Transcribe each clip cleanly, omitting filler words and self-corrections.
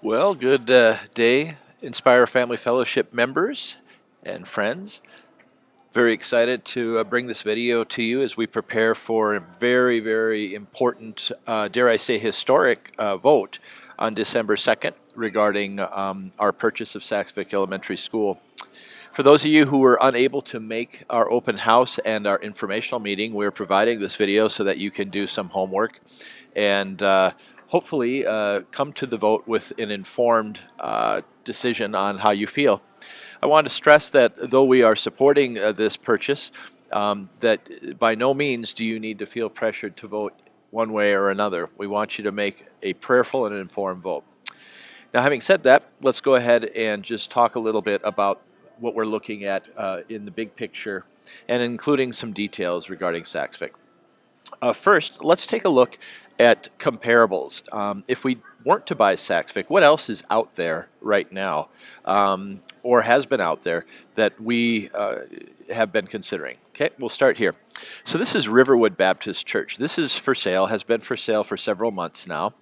Well, good day, Inspire Family Fellowship members and friends. Very excited to bring this video to you as we prepare for a very, very important, dare I say, historic vote on December 2nd regarding our purchase of Saxvik Elementary School. For those of you who were unable to make our open house and our informational meeting, we're providing this video so that you can do some homework and hopefully come to the vote with an informed decision on how you feel. I want to stress that though we are supporting this purchase, that by no means do you need to feel pressured to vote one way or another. We want you to make a prayerful and informed vote. Now, having said that, let's go ahead and just talk a little bit about what we're looking at in the big picture and including some details regarding Saxvik. First, let's take a look at comparables. If we weren't to buy Saxvik, what else is out there right now or has been out there that we have been considering? Okay, we'll start here. So this is Riverwood Baptist Church. This is for sale, has been for sale for several months now.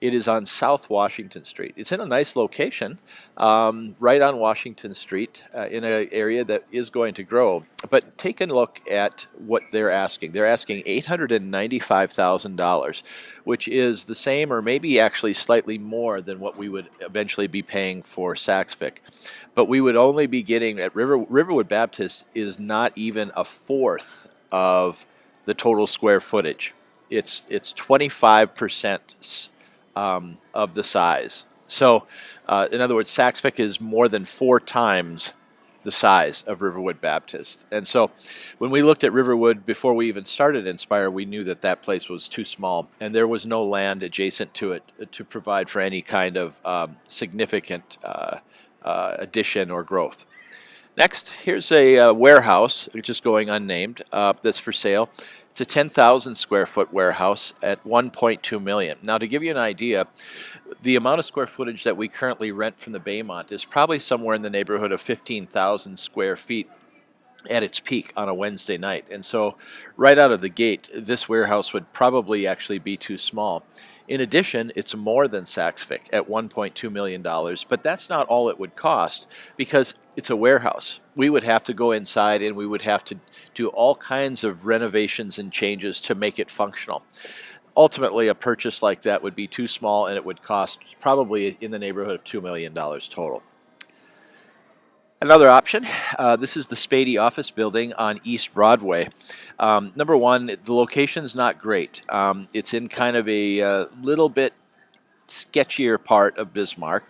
It is on South Washington Street. It's in a nice location, right on Washington Street, in an area that is going to grow. But take a look at what they're asking. They're asking $895,000, which is the same or maybe actually slightly more than what we would eventually be paying for Saxvik. But we would only be getting at Riverwood Baptist is not even a fourth of the total square footage. It's 25% of the size. So, in other words, Saxvik is more than 4 times the size of Riverwood Baptist. And so, when we looked at Riverwood before we even started Inspire, we knew that that place was too small, and there was no land adjacent to it to provide for any kind of significant addition or growth. Next, here's a warehouse, which is going unnamed, that's for sale. It's a 10,000 square foot warehouse at $1.2 million. Now, to give you an idea, the amount of square footage that we currently rent from the Baymont is probably somewhere in the neighborhood of 15,000 square feet at its peak on a Wednesday night. And so right out of the gate, this warehouse would probably actually be too small. In addition, it's more than Saxvik at $1.2 million, but that's not all it would cost because it's a warehouse. We would have to go inside and we would have to do all kinds of renovations and changes to make it functional. Ultimately, a purchase like that would be too small and it would cost probably in the neighborhood of $2 million total. Another option, this is the Spady office building on East Broadway. Number one, the location's not great. It's in kind of a little bit sketchier part of Bismarck.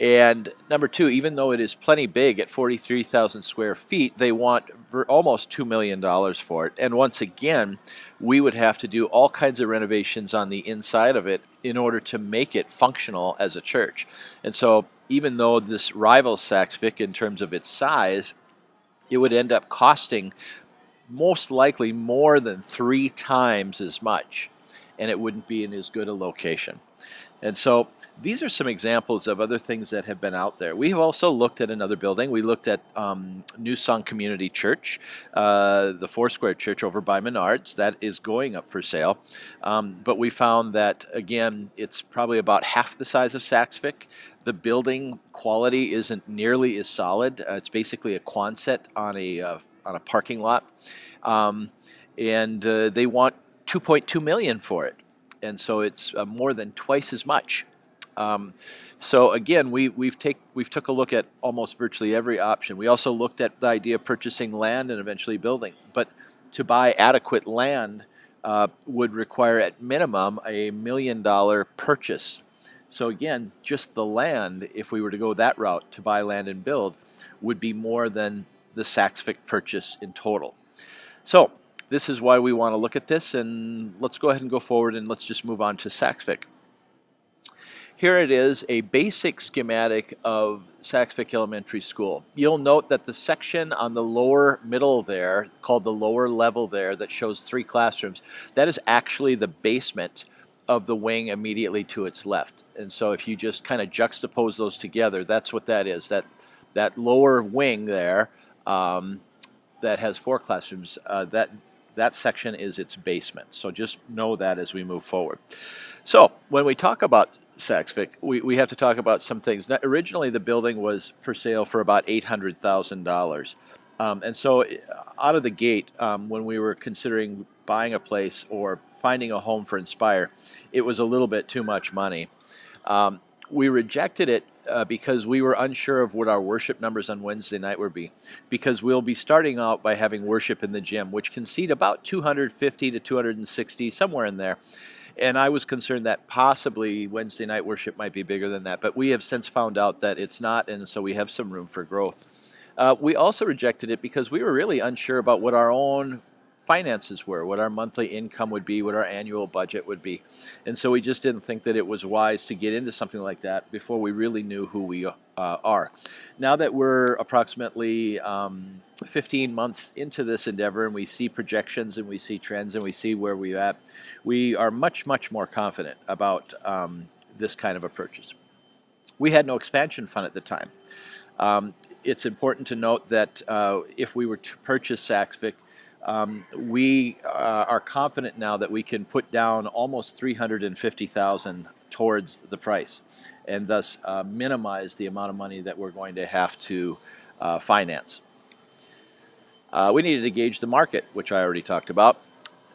And number two, even though it is plenty big at 43,000 square feet, they want almost $2 million for it. And once again, we would have to do all kinds of renovations on the inside of it in order to make it functional as a church. And so even though this rivals Saxvik in terms of its size, it would end up costing most likely more than 3 times as much, and it wouldn't be in as good a location. And so these are some examples of other things that have been out there. We have also looked at another building. We looked at New Song Community Church, the Foursquare Church over by Menards. That is going up for sale. But we found that, again, it's probably about half the size of Saxvik. The building quality isn't nearly as solid. It's basically a Quonset on a parking lot. And they want $2.2 million for it. And so it's more than twice as much. So again, we've took a look at almost virtually every option. We also looked at the idea of purchasing land and eventually building. But to buy adequate land would require at minimum a $1 million purchase. So again, just the land, if we were to go that route to buy land and build, would be more than the Saxvik purchase in total. So this is why we want to look at this, and let's go ahead and go forward and let's just move on to Saxvik. Here it is, a basic schematic of Saxvik Elementary School. You'll note that the section on the lower middle there, called the lower level there, that shows 3 classrooms, that is actually the basement of the wing immediately to its left. And so if you just kind of juxtapose those together, that's what that is. That lower wing there that has 4 classrooms, that section is its basement. So just know that as we move forward. So when we talk about Saxvik, we have to talk about some things. Now, originally, the building was for sale for about $800,000. And so out of the gate, when we were considering buying a place or finding a home for Inspire, it was a little bit too much money. We rejected it because we were unsure of what our worship numbers on Wednesday night would be, because we'll be starting out by having worship in the gym, which can seat about 250 to 260, somewhere in there. And I was concerned that possibly Wednesday night worship might be bigger than that, but we have since found out that it's not, and so we have some room for growth. We also rejected it because we were really unsure about what our own finances were, what our monthly income would be, what our annual budget would be. And so we just didn't think that it was wise to get into something like that before we really knew who we are. Now that we're approximately 15 months into this endeavor, and we see projections and we see trends and we see where we're at, we are much, much more confident about this kind of a purchase. We had no expansion fund at the time. It's important to note that if we were to purchase Saxvik, we are confident now that we can put down almost $350,000 towards the price, and thus minimize the amount of money that we're going to have to finance. We needed to gauge the market, which I already talked about.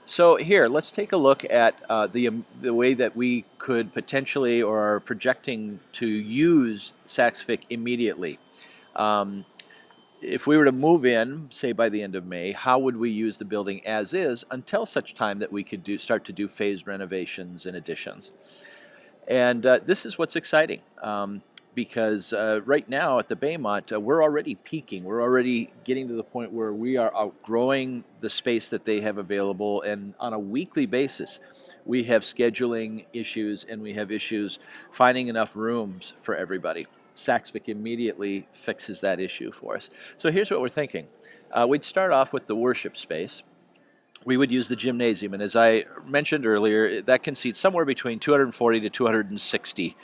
So here, let's take a look at the way that we could potentially or are projecting to use Saxvik immediately. If we were to move in, say by the end of May, how would we use the building as is until such time that we could start to do phased renovations and additions? And this is what's exciting, because right now at the Baymont, we're already peaking. We're already getting to the point where we are outgrowing the space that they have available, and on a weekly basis, we have scheduling issues and we have issues finding enough rooms for everybody. Saxvik immediately fixes that issue for us. So here's what we're thinking. We'd start off with the worship space. We would use the gymnasium, and as I mentioned earlier, that can seat somewhere between 240 to 260.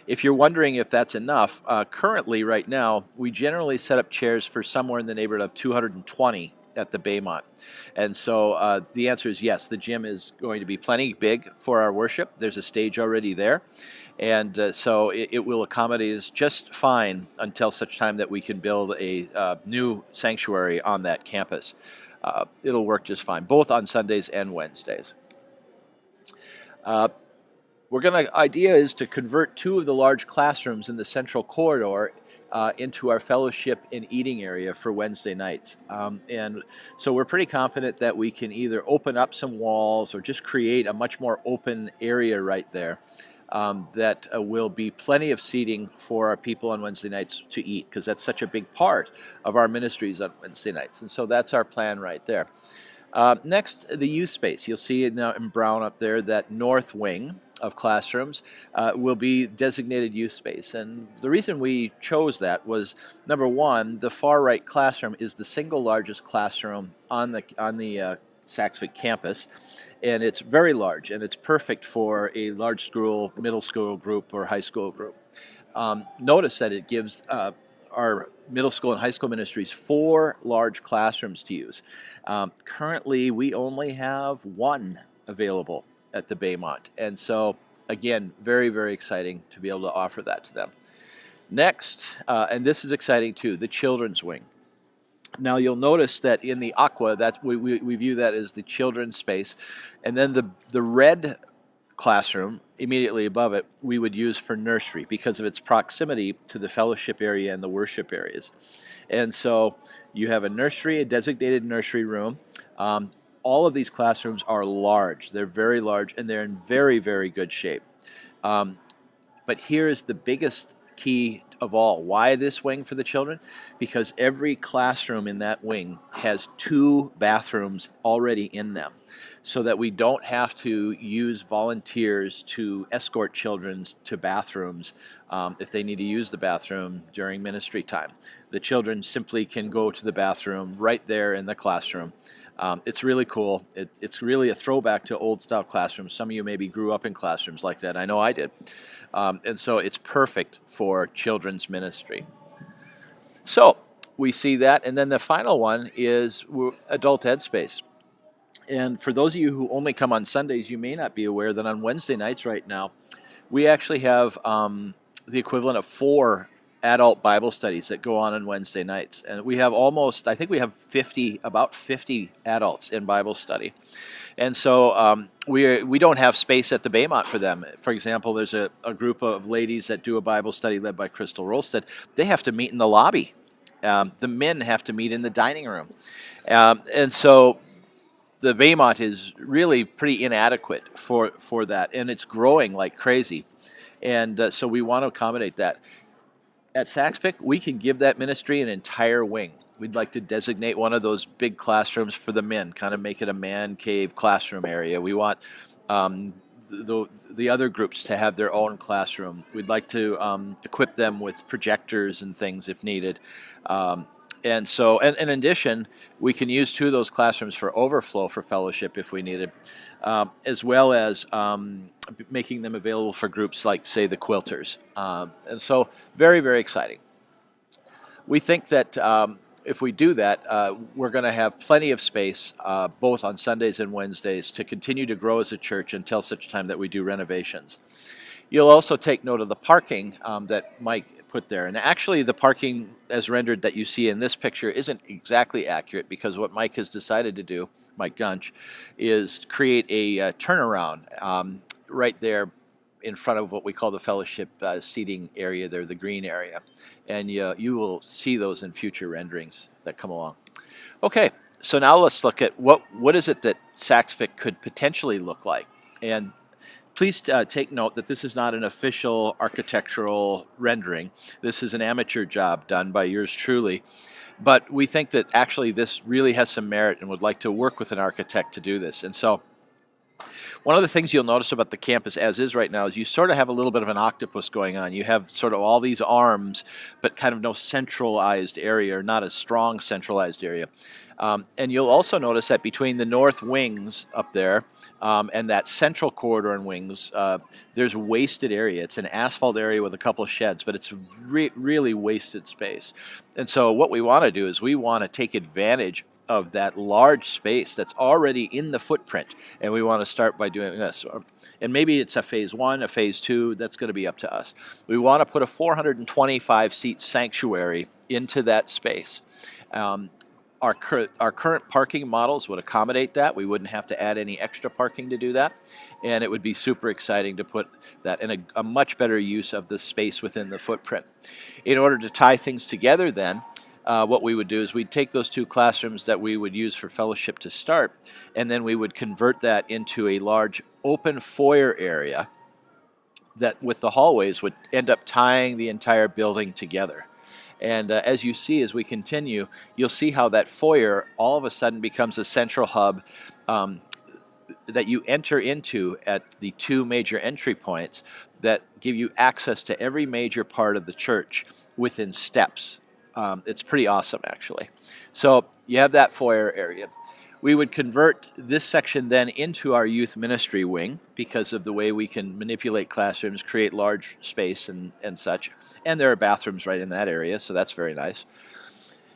If you're wondering if that's enough, currently right now, we generally set up chairs for somewhere in the neighborhood of 220 at the Baymont. And so the answer is yes, the gym is going to be plenty big for our worship. There's a stage already there. And so it will accommodate us just fine until such time that we can build a new sanctuary on that campus. It'll work just fine, both on Sundays and Wednesdays. Idea is to convert 2 of the large classrooms in the central corridor into our fellowship and eating area for Wednesday nights. And so we're pretty confident that we can either open up some walls or just create a much more open area right there. That will be plenty of seating for our people on Wednesday nights to eat, because that's such a big part of our ministries on Wednesday nights. And so that's our plan right there. Next, the youth space. You'll see now in brown up there that north wing of classrooms will be designated youth space. And the reason we chose that was, number one, the far right classroom is the single largest classroom on the Saxvik campus, and it's very large, and it's perfect for a large school, middle school group, or high school group. Notice that it gives our middle school and high school ministries 4 large classrooms to use. Currently, we only have 1 available at the Baymont, and so again, very, very exciting to be able to offer that to them. Next, and this is exciting too, the children's wing. Now you'll notice that in the aqua, that we view that as the children's space, and then the red classroom immediately above it we would use for nursery because of its proximity to the fellowship area and the worship areas. And so you have a nursery, a designated nursery room. All of these classrooms are large. They're very large, and they're in very, very good shape. But here is the biggest key of all. Why this wing for the children? Because every classroom in that wing has 2 bathrooms already in them, so that we don't have to use volunteers to escort children to bathrooms if they need to use the bathroom during ministry time. The children simply can go to the bathroom right there in the classroom. It's really cool. It's really a throwback to old style classrooms. Some of you maybe grew up in classrooms like that. I know I did. And so it's perfect for children's ministry. So we see that. And then the final one is adult ed space. And for those of you who only come on Sundays, you may not be aware that on Wednesday nights right now, we actually have the equivalent of 4 adult Bible studies that go on Wednesday nights. And we have I think we have about 50 adults in Bible study. And so we don't have space at the Baymont for them. For example, there's a group of ladies that do a Bible study led by Crystal Rolstead. They have to meet in the lobby. The men have to meet in the dining room. And so the Baymont is really pretty inadequate for that, and it's growing like crazy. And so we want to accommodate that. At Saxvik, we can give that ministry an entire wing. We'd like to designate one of those big classrooms for the men, kind of make it a man cave classroom area. We want the other groups to have their own classroom. We'd like to equip them with projectors and things if needed. And in addition, we can use 2 of those classrooms for overflow for fellowship if we needed, as well as making them available for groups like, say, the quilters. And so very, very exciting. We think that if we do that, we're going to have plenty of space, both on Sundays and Wednesdays, to continue to grow as a church until such time that we do renovations. You'll also take note of the parking that Mike put there. And actually, the parking as rendered that you see in this picture isn't exactly accurate, because what Mike has decided to do, Mike Gunch, is create a turnaround right there in front of what we call the fellowship seating area there, the green area. And you will see those in future renderings that come along. Okay, so now let's look at what is it that Saxvik could potentially look like. And please take note that this is not an official architectural rendering. This is an amateur job done by yours truly. But we think that actually this really has some merit and would like to work with an architect to do this. And so one of the things you'll notice about the campus as is right now is you sort of have a little bit of an octopus going on. You have sort of all these arms, but kind of no centralized area, or not a strong centralized area. And you'll also notice that between the north wings up there and that central corridor and wings, there's wasted area. It's an asphalt area with a couple of sheds, but it's really wasted space. And so what we want to do is we want to take advantage of that large space that's already in the footprint, and we want to start by doing this. And maybe it's a phase 1, a phase 2, that's going to be up to us. We want to put a 425 seat sanctuary into that space. Our current parking models would accommodate that. We wouldn't have to add any extra parking to do that, and it would be super exciting to put that in a much better use of the space within the footprint. In order to tie things together then, what we would do is we'd take those 2 classrooms that we would use for fellowship to start, and then we would convert that into a large open foyer area that, with the hallways, would end up tying the entire building together. And as you see, as we continue, you'll see how that foyer all of a sudden becomes a central hub that you enter into at the 2 major entry points that give you access to every major part of the church within steps. It's pretty awesome, actually. So you have that foyer area. We would convert this section then into our youth ministry wing because of the way we can manipulate classrooms, create large space and such. And there are bathrooms right in that area, so that's very nice.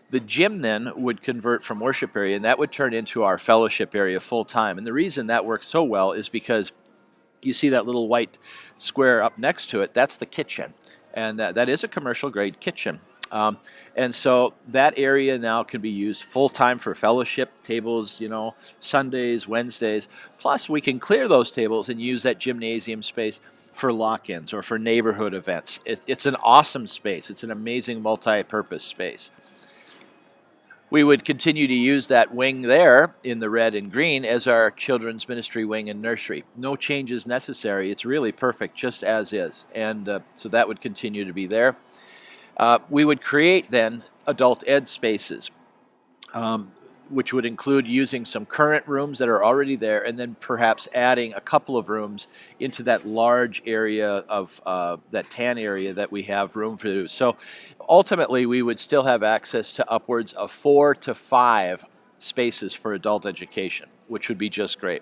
The gym then would convert from worship area, and that would turn into our fellowship area full time. And the reason that works so well is because you see that little white square up next to it, that's the kitchen. And that is a commercial grade kitchen. And so that area now can be used full-time for fellowship tables, Sundays, Wednesdays. Plus, we can clear those tables and use that gymnasium space for lock-ins or for neighborhood events. It's an awesome space. It's an amazing multi-purpose space. We would continue to use that wing there in the red and green as our children's ministry wing and nursery. No changes necessary. It's really perfect just as is. And so that would continue to be there. We would create then adult ed spaces, which would include using some current rooms that are already there and then perhaps adding a couple of rooms into that large area of that tan area that we have room for. So ultimately, we would still have access to upwards of 4 to 5 spaces for adult education, which would be just great.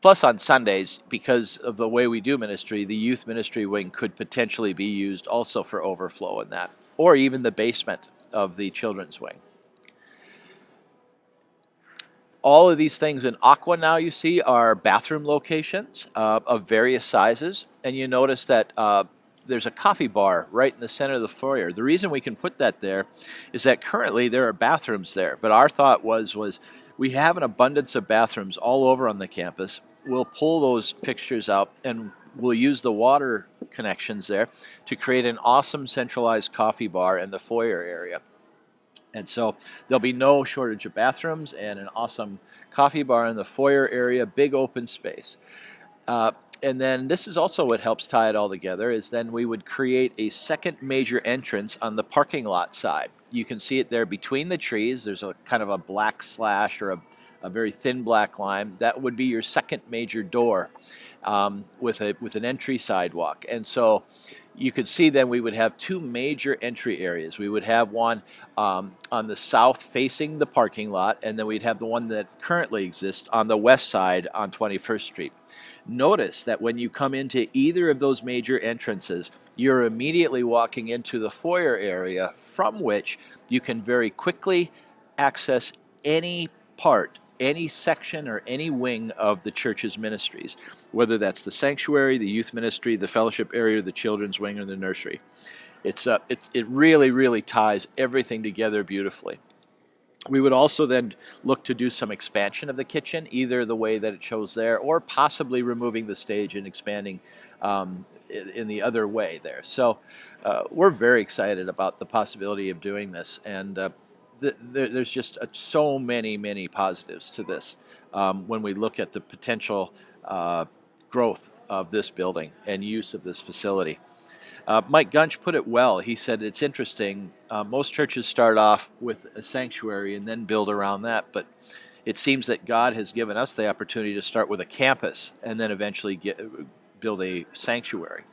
Plus, on Sundays, because of the way we do ministry, the youth ministry wing could potentially be used also for overflow in that, or even the basement of the children's wing. All of these things in Aqua now you see are bathroom locations of various sizes, and you notice that there's a coffee bar right in the center of the foyer. The reason we can put that there is that currently there are bathrooms there, but our thought was we have an abundance of bathrooms all over on the campus. We'll pull those fixtures out and we'll use the water connections there to create an awesome centralized coffee bar in the foyer area. And so there'll be no shortage of bathrooms and an awesome coffee bar in the foyer area, big open space. And then this is also what helps tie it all together is then we would create a second major entrance on the parking lot side. You can see it there between the trees. There's a kind of a black slash or a very thin black line. That would be your second major door with an entry sidewalk. And so you could see then we would have two major entry areas. We would have one on the south facing the parking lot, and then we'd have the one that currently exists on the west side on 21st Street. Notice that when you come into either of those major entrances, you're immediately walking into the foyer area from which you can very quickly access any part, any section or any wing of the church's ministries, whether that's the sanctuary, the youth ministry, the fellowship area, the children's wing, or the nursery. It really ties everything together beautifully. We would also then look to do some expansion of the kitchen, either the way that it shows there, or possibly removing the stage and expanding in the other way there. So we're very excited about the possibility of doing this, and there's just so many positives to this when we look at the potential growth of this building and use of this facility. Mike Gunch put it well. He said it's interesting. Most churches start off with a sanctuary and then build around that, but it seems that God has given us the opportunity to start with a campus and then eventually build a sanctuary.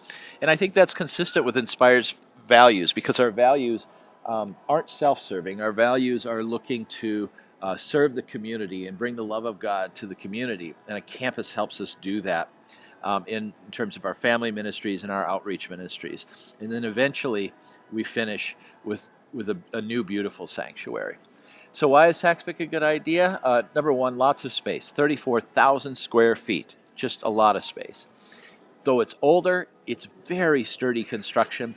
And I think that's consistent with Inspire's values, because our values aren't self-serving. Our values are looking to serve the community and bring the love of God to the community, and a campus helps us do that in terms of our family ministries and our outreach ministries. And then eventually we finish with a new beautiful sanctuary. So why is Saxvik a good idea? Number one, lots of space, 34,000 square feet, just a lot of space. Though it's older, it's very sturdy construction.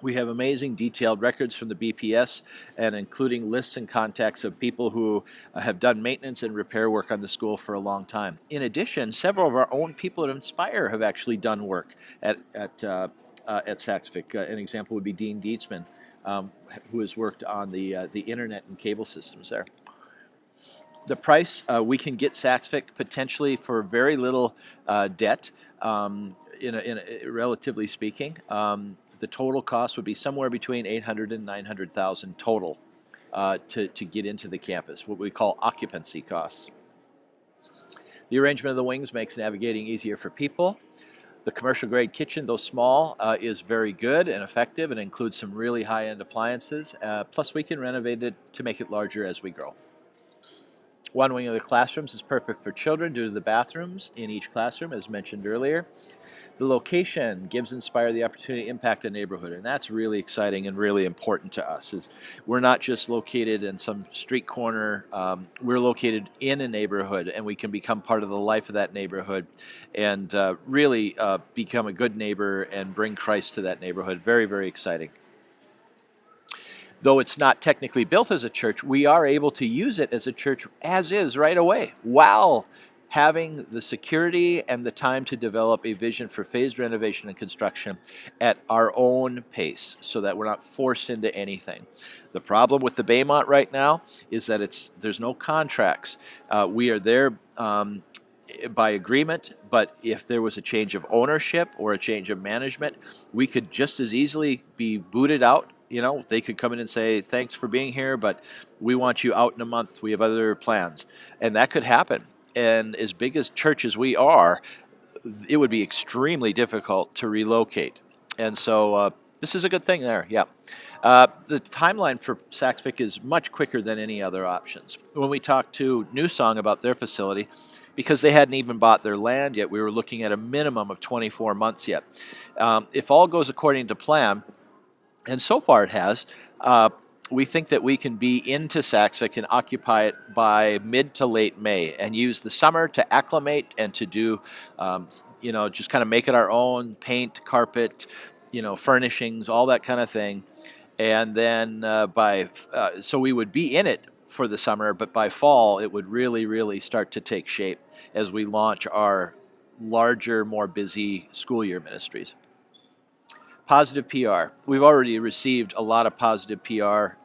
We have amazing detailed records from the BPS, and including lists and contacts of people who have done maintenance and repair work on the school for a long time. In addition, several of our own people at Inspire have actually done work at Saxvik. An example would be Dean Dietzman, who has worked on the internet and cable systems there. The price, we can get Saxvik potentially for very little debt, relatively speaking. The total cost would be somewhere between $800,000 and $900,000 total to get into the campus, what we call occupancy costs. The arrangement of the wings makes navigating easier for people. The commercial grade kitchen, though small, is very good and effective and includes some really high-end appliances. Plus we can renovate it to make it larger as we grow. One wing of the classrooms is perfect for children due to the bathrooms in each classroom, as mentioned earlier. The location gives Inspire the opportunity to impact a neighborhood, and that's really exciting and really important to us. Is we're not just located in some street corner, we're located in a neighborhood, and we can become part of the life of that neighborhood and really become a good neighbor and bring Christ to that neighborhood. Very exciting. Though it's not technically built as a church, we are able to use it as a church as is right away, while having the security and the time to develop a vision for phased renovation and construction at our own pace, so that we're not forced into anything. The problem with the Baymont right now is that there's no contracts. We are there by agreement, but if there was a change of ownership or a change of management, we could just as easily be booted out. You know, they could come in and say, thanks for being here, but we want you out in a month. We have other plans. And that could happen. And as big as church as we are, it would be extremely difficult to relocate. And so this is a good thing there, yeah. The timeline for Saxvik is much quicker than any other options. When we talked to Newsong about their facility, because they hadn't even bought their land yet, we were looking at a minimum of 24 months yet. If all goes according to plan, and so far it has, we think that we can be into Saxvik and occupy it by mid to late May and use the summer to acclimate and to do, just kind of make it our own, paint, carpet, furnishings, all that kind of thing. And then so we would be in it for the summer, but by fall it would really, really start to take shape as we launch our larger, more busy school year ministries. Positive PR. We've already received a lot of positive PR.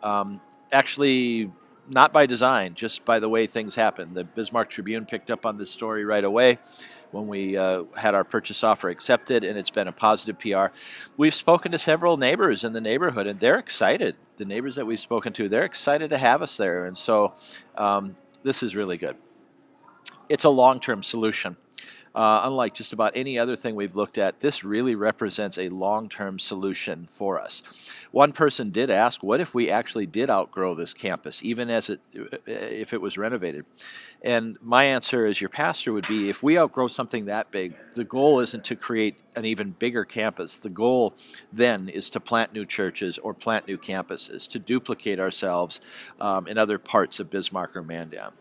Actually, not by design, just by the way things happen. The Bismarck Tribune picked up on this story right away when we had our purchase offer accepted, and it's been a positive PR. We've spoken to several neighbors in the neighborhood, and they're excited. The neighbors that we've spoken to, they're excited to have us there, and so this is really good. It's a long-term solution. Unlike just about any other thing we've looked at, this really represents a long-term solution for us. One person did ask, what if we actually did outgrow this campus, even if it was renovated? And my answer as your pastor would be, if we outgrow something that big, the goal isn't to create an even bigger campus. The goal then is to plant new churches or plant new campuses, to duplicate ourselves in other parts of Bismarck or Mandan.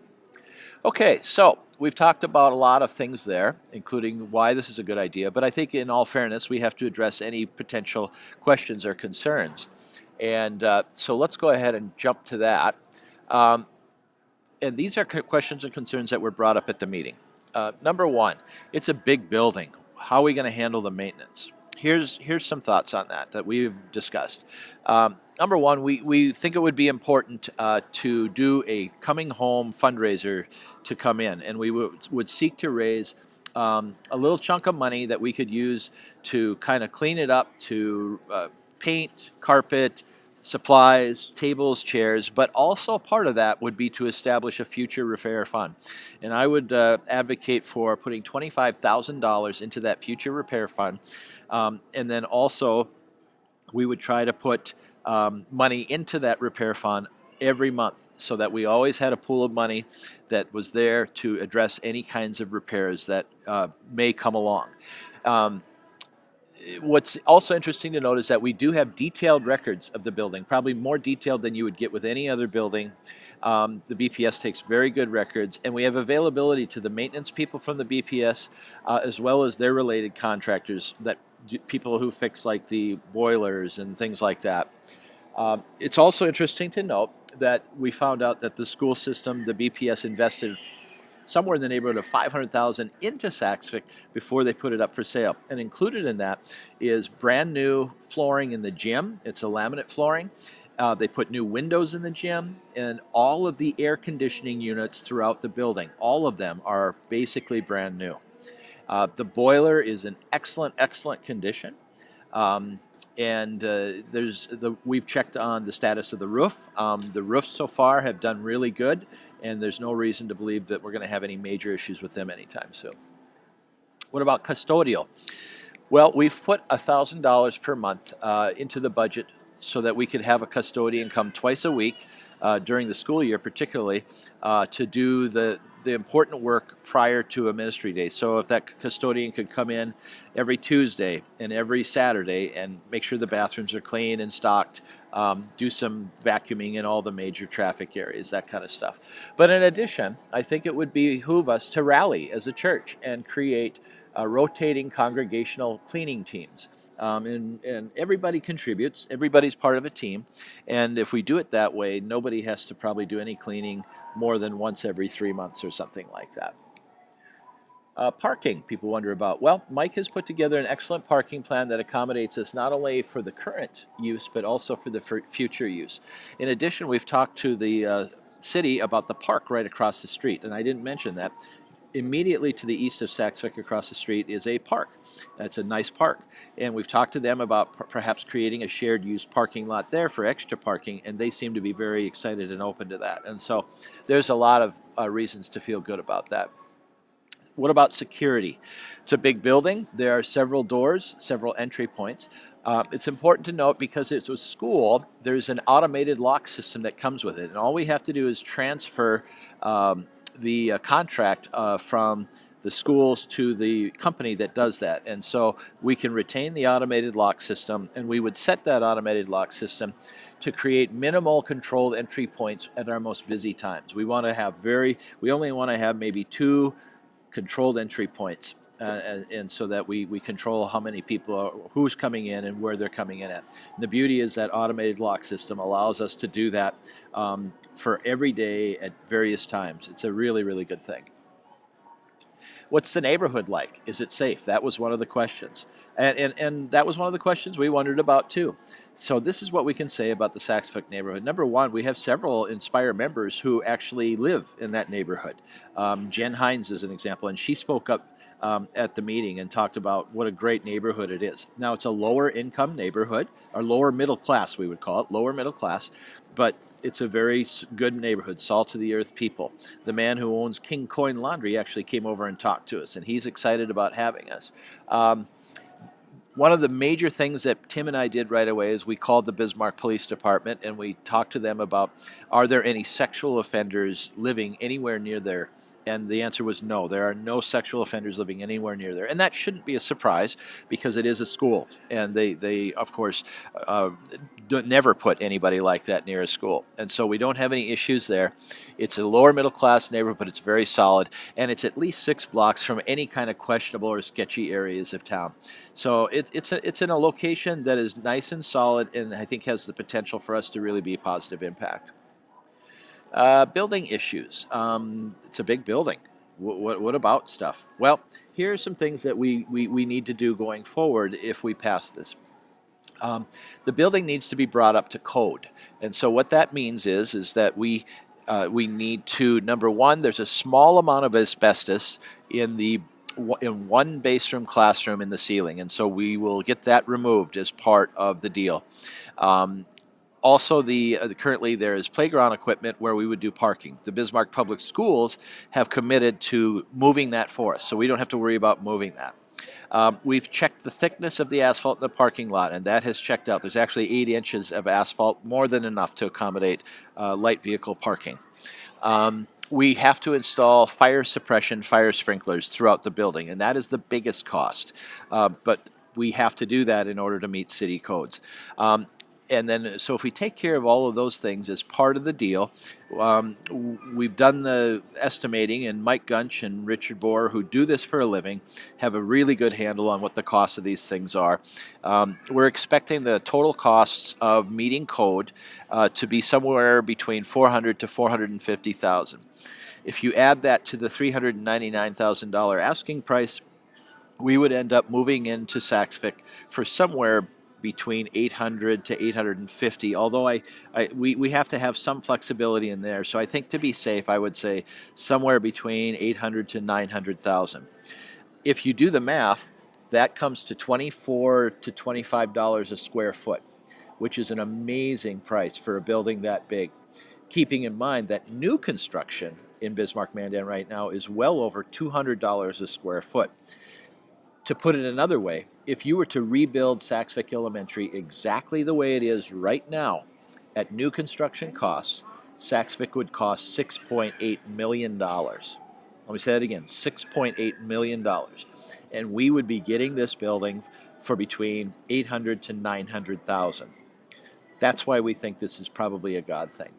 Okay, so we've talked about a lot of things there, including why this is a good idea, but I think in all fairness, we have to address any potential questions or concerns. And so let's go ahead and jump to that. And these are questions and concerns that were brought up at the meeting. Number one, it's a big building. How are we going to handle the maintenance? Here's some thoughts on that we've discussed. Number one, we think it would be important to do a coming home fundraiser to come in, and we would seek to raise a little chunk of money that we could use to kind of clean it up, to paint, carpet, supplies, tables, chairs, but also part of that would be to establish a future repair fund. And I would advocate for putting $25,000 into that future repair fund. And then also we would try to put money into that repair fund every month so that we always had a pool of money that was there to address any kinds of repairs that may come along. What's also interesting to note is that we do have detailed records of the building, probably more detailed than you would get with any other building. The BPS takes very good records, and we have availability to the maintenance people from the BPS as well as their related contractors, people who fix like the boilers and things like that. It's also interesting to note that we found out that the school system, the BPS, invested somewhere in the neighborhood of $500,000 into Saxvik before they put it up for sale. And included in that is brand new flooring in the gym. It's a laminate flooring. They put new windows in the gym, and all of the air conditioning units throughout the building, all of them are basically brand new. The boiler is in excellent condition. We've checked on the status of the roof. The roofs so far have done really good, and there's no reason to believe that we're going to have any major issues with them anytime soon. What about custodial? Well, we've put $1,000 per month into the budget so that we could have a custodian come twice a week during the school year, particularly to do the important work prior to a ministry day. So if that custodian could come in every Tuesday and every Saturday and make sure the bathrooms are clean and stocked, do some vacuuming in all the major traffic areas, that kind of stuff. But in addition, I think it would behoove us to rally as a church and create rotating congregational cleaning teams. And everybody contributes, everybody's part of a team, and if we do it that way, nobody has to probably do any cleaning more than once every 3 months or something like that. Parking, people wonder about. Well, Mike has put together an excellent parking plan that accommodates us not only for the current use, but also for the future use. In addition, we've talked to the city about the park right across the street, and I didn't mention that. Immediately to the east of Saxvik across the street is a park. That's a nice park. And we've talked to them about perhaps creating a shared use parking lot there for extra parking, and they seem to be very excited and open to that. And so there's a lot of reasons to feel good about that. What about security? It's a big building. There are several doors, several entry points. It's important to note because it's a school, there's an automated lock system that comes with it. And all we have to do is transfer the contract from the schools to the company that does that. And so we can retain the automated lock system, and we would set that automated lock system to create minimal controlled entry points at our most busy times. We only want to have maybe 2 controlled entry points, and so that we control how many people are, who's coming in and where they're coming in at. And the beauty is that automated lock system allows us to do that for every day at various times. It's a really, really good thing. What's the neighborhood like? Is it safe? That was one of the questions. And that was one of the questions we wondered about too. So this is what we can say about the Saxvik neighborhood. Number one, we have several Inspire members who actually live in that neighborhood. Jen Hines is an example, and she spoke up at the meeting and talked about what a great neighborhood it is. Now, it's a lower income neighborhood, or lower middle class, we would call it, lower middle class, but it's a very good neighborhood, salt of the earth people. The man who owns King Coin Laundry actually came over and talked to us, and he's excited about having us. One of the major things that Tim and I did right away is we called the Bismarck Police Department and we talked to them about, are there any sexual offenders living anywhere near there? And the answer was no. There are no sexual offenders living anywhere near there. And that shouldn't be a surprise because it is a school. And they of course, never put anybody like that near a school. And so we don't have any issues there. It's a lower middle class neighborhood, but it's very solid. And it's at least 6 blocks from any kind of questionable or sketchy areas of town. So it's in a location that is nice and solid, and I think has the potential for us to really be a positive impact. Building issues. It's a big building. What about stuff? Well, here are some things that we need to do going forward if we pass this. The building needs to be brought up to code. And so what that means is that we need to, number one, there's a small amount of asbestos in one base room classroom in the ceiling. And so we will get that removed as part of the deal. Also, currently there is playground equipment where we would do parking. The Bismarck Public Schools have committed to moving that for us, so we don't have to worry about moving that. We've checked the thickness of the asphalt in the parking lot, and that has checked out. There's actually 8 inches of asphalt, more than enough to accommodate light vehicle parking. We have to install fire suppression fire sprinklers throughout the building, and that is the biggest cost. But we have to do that in order to meet city codes. And then, so if we take care of all of those things as part of the deal, we've done the estimating, and Mike Gunch and Richard Bohr, who do this for a living, have a really good handle on what the costs of these things are. We're expecting the total costs of meeting code to be somewhere between $400,000 to $450,000. If you add that to the $399,000 asking price, we would end up moving into Saxvik for somewhere between 800 to 850, although we have to have some flexibility in there. So I think to be safe, I would say somewhere between 800 to 900,000. If you do the math, that comes to $24 to $25 a square foot, which is an amazing price for a building that big. Keeping in mind that new construction in Bismarck-Mandan right now is well over $200 a square foot. To put it another way, if you were to rebuild Saxvik Elementary exactly the way it is right now, at new construction costs, Saxvik would cost $6.8 million. Let me say that again, $6.8 million. And we would be getting this building for between $800,000 to $900,000. That's why we think this is probably a God thing.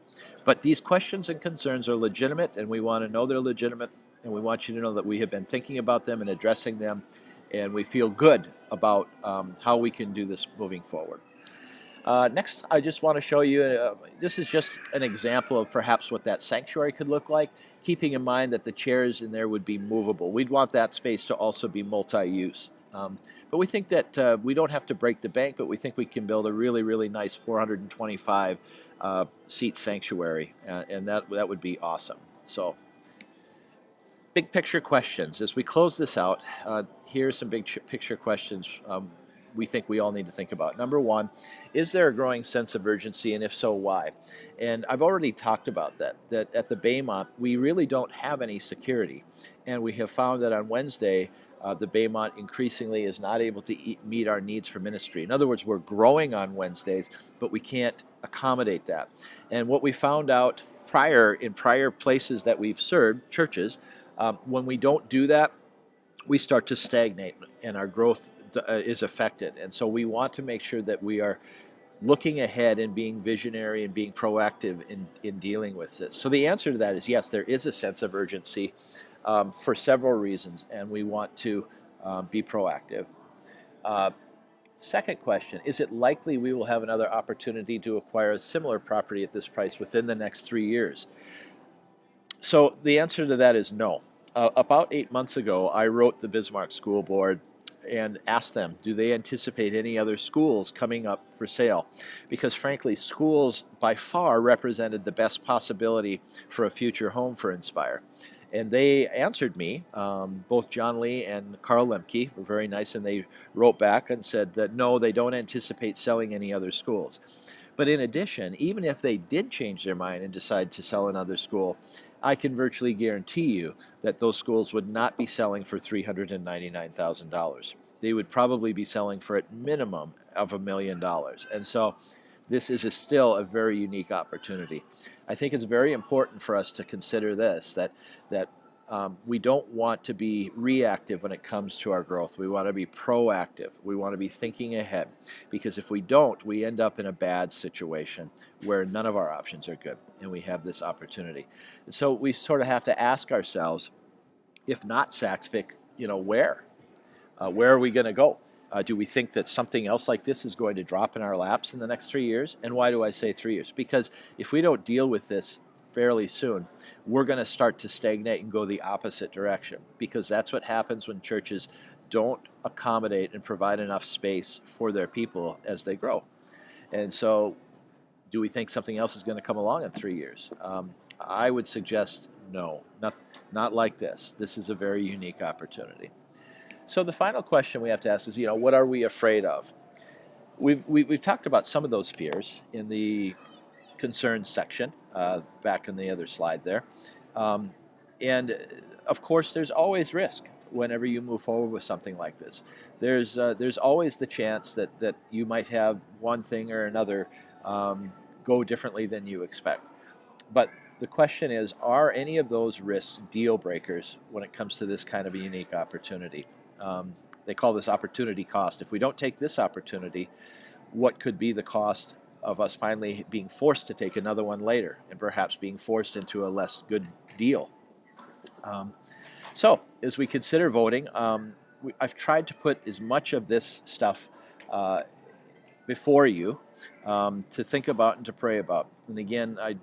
But these questions and concerns are legitimate, and we want to know they're legitimate, and we want you to know that we have been thinking about them and addressing them, and we feel good about how we can do this moving forward. Next, I just want to show you, this is just an example of perhaps what that sanctuary could look like, keeping in mind that the chairs in there would be movable. We'd want that space to also be multi-use. But we think that we don't have to break the bank, but we think we can build a really, really nice 425 seat sanctuary, and that would be awesome. So, big picture questions. As we close this out, here's some big picture questions we think we all need to think about. Number one, is there a growing sense of urgency, and if so, why? And I've already talked about that at the Baymont, we really don't have any security. And we have found that on Wednesday, the Baymont increasingly is not able to meet our needs for ministry. In other words, we're growing on Wednesdays, but we can't accommodate that. And what we found out in prior places that we've served, churches, when we don't do that, we start to stagnate and our growth is affected. And so we want to make sure that we are looking ahead and being visionary and being proactive in dealing with this. So the answer to that is yes, there is a sense of urgency for several reasons, and we want to be proactive. Second question, is it likely we will have another opportunity to acquire a similar property at this price within the next 3 years? So the answer to that is no. About 8 months ago, I wrote the Bismarck School Board and asked them, do they anticipate any other schools coming up for sale? Because frankly, schools by far represented the best possibility for a future home for Inspire. And they answered me, both John Lee and Carl Lemke were very nice, and they wrote back and said that no, they don't anticipate selling any other schools. But in addition, even if they did change their mind and decide to sell another school, I can virtually guarantee you that those schools would not be selling for $399,000. They would probably be selling for a minimum of $1 million. And so this is still a very unique opportunity. I think it's very important for us to consider this, that we don't want to be reactive when it comes to our growth. We want to be proactive. We want to be thinking ahead, because if we don't, we end up in a bad situation where none of our options are good and we have this opportunity. And so we sort of have to ask ourselves, if not Saxvik, where? Where are we going to go? Do we think that something else like this is going to drop in our laps in the next 3 years? And why do I say 3 years? Because if we don't deal with this fairly soon, we're going to start to stagnate and go the opposite direction, because that's what happens when churches don't accommodate and provide enough space for their people as they grow. And so do we think something else is going to come along in 3 years? I would suggest no, not like this. This is a very unique opportunity. So the final question we have to ask is, what are we afraid of? We've talked about some of those fears in the concerns section, back in the other slide there. And of course, there's always risk whenever you move forward with something like this. There's always the chance that you might have one thing or another go differently than you expect. But the question is, are any of those risks deal breakers when it comes to this kind of a unique opportunity? They call this opportunity cost. If we don't take this opportunity, what could be the cost of us finally being forced to take another one later, and perhaps being forced into a less good deal? So as we consider voting, I've tried to put as much of this stuff before you to think about and to pray about. And again, I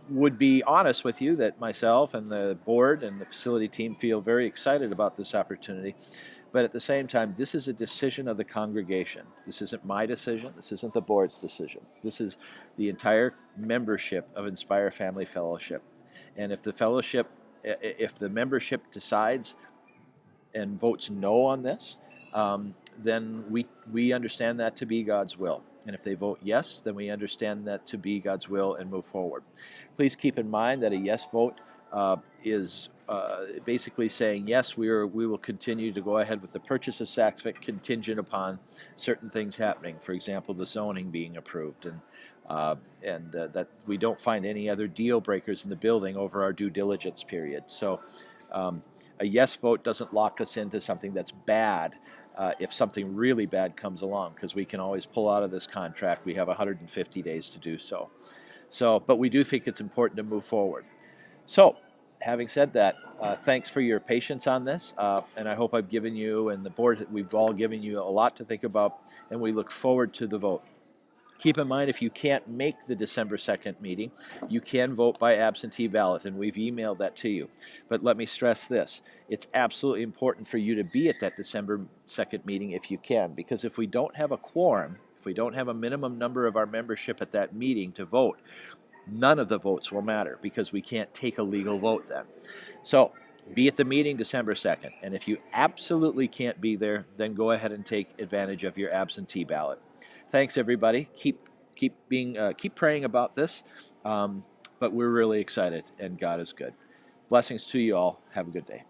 would be honest with you that myself and the board and the facility team feel very excited about this opportunity. But at the same time, this is a decision of the congregation. This isn't my decision. This isn't the board's decision. This is the entire membership of Inspire Family Fellowship. And if the membership decides and votes no on this, then we understand that to be God's will. And if they vote yes, then we understand that to be God's will and move forward. Please keep in mind that a yes vote is basically saying, yes, we will continue to go ahead with the purchase of Saxvik contingent upon certain things happening. For example, the zoning being approved, and that we don't find any other deal breakers in the building over our due diligence period. So a yes vote doesn't lock us into something that's bad. If something really bad comes along, because we can always pull out of this contract. We have 150 days to do so. But we do think it's important to move forward. So, having said that, thanks for your patience on this, and I hope I've given you and the board, we've all given you a lot to think about, and we look forward to the vote. Keep in mind, if you can't make the December 2nd meeting, you can vote by absentee ballot, and we've emailed that to you. But let me stress this. It's absolutely important for you to be at that December 2nd meeting if you can, because if we don't have a quorum, if we don't have a minimum number of our membership at that meeting to vote, none of the votes will matter, because we can't take a legal vote then. So be at the meeting December 2nd, and if you absolutely can't be there, then go ahead and take advantage of your absentee ballot. Thanks, everybody. Keep praying about this, but we're really excited, and God is good. Blessings to you all. Have a good day.